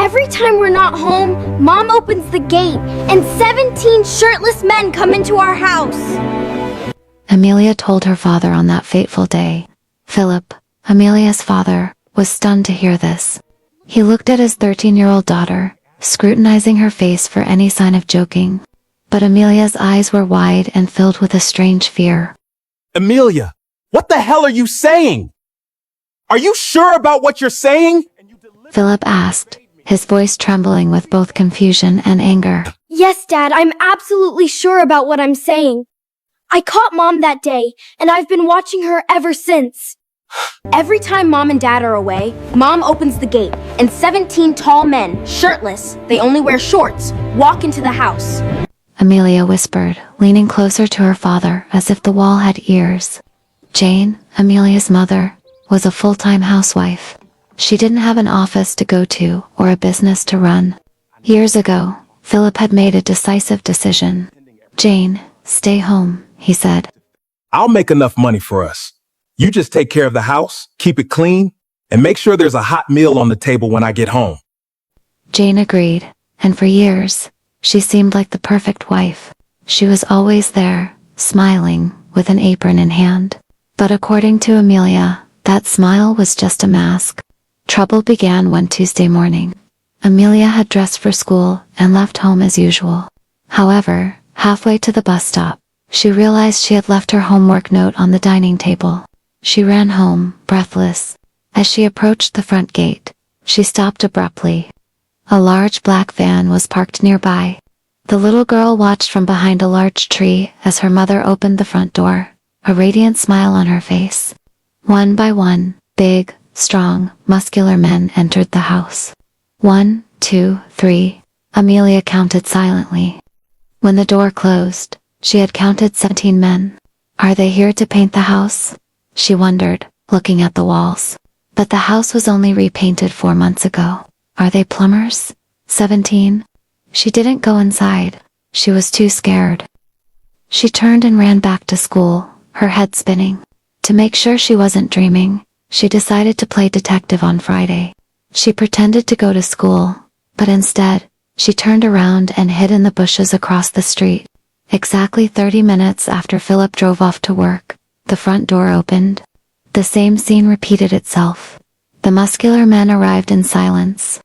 Every time we're not home, Mom opens the gate, and 17 shirtless men come into our house. Amelia told her father on that fateful day. Philip, Amelia's father, was stunned to hear this. He looked at his 13-year-old daughter, scrutinizing her face for any sign of joking. But Amelia's eyes were wide and filled with a strange fear. Amelia, what the hell are you saying? Are you sure about what you're saying? Philip asked, his voice trembling with both confusion and anger. Yes, Dad, I'm absolutely sure about what I'm saying. I caught Mom that day, and I've been watching her ever since. Every time Mom and Dad are away, Mom opens the gate, and 17 tall men, shirtless, they only wear shorts, walk into the house. Amelia whispered, leaning closer to her father as if the wall had ears. Jane, Amelia's mother, was a full-time housewife. She didn't have an office to go to or a business to run. Years ago, Philip had made a decisive decision. Jane, stay home, he said. I'll make enough money for us. You just take care of the house, keep it clean, and make sure there's a hot meal on the table when I get home. Jane agreed, and for years, she seemed like the perfect wife. She was always there, smiling, with an apron in hand. But according to Amelia, that smile was just a mask. Trouble began one Tuesday morning. Amelia had dressed for school and left home as usual. However, halfway to the bus stop, she realized she had left her homework note on the dining table. She ran home, breathless. As she approached the front gate, she stopped abruptly. A large black van was parked nearby. The little girl watched from behind a large tree as her mother opened the front door, a radiant smile on her face. One by one, big, strong, muscular men entered the house. 1, 2, 3, Amelia counted silently. When the door closed, she had counted 17 men. Are they here to paint the house? She wondered, looking at the walls. But the house was only repainted 4 months ago. Are they plumbers? 17? She didn't go inside. She was too scared. She turned and ran back to school, her head spinning. To make sure she wasn't dreaming, she decided to play detective on Friday. She pretended to go to school, but instead, she turned around and hid in the bushes across the street. Exactly 30 minutes after Philip drove off to work, the front door opened. The same scene repeated itself. The muscular men arrived in silence.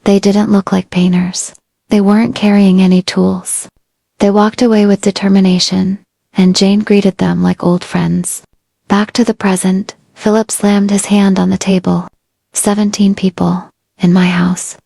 They didn't look like painters. They weren't carrying any tools. They walked away with determination, and Jane greeted them like old friends. Back to the present, Philip slammed his hand on the table. 17 people, in my house.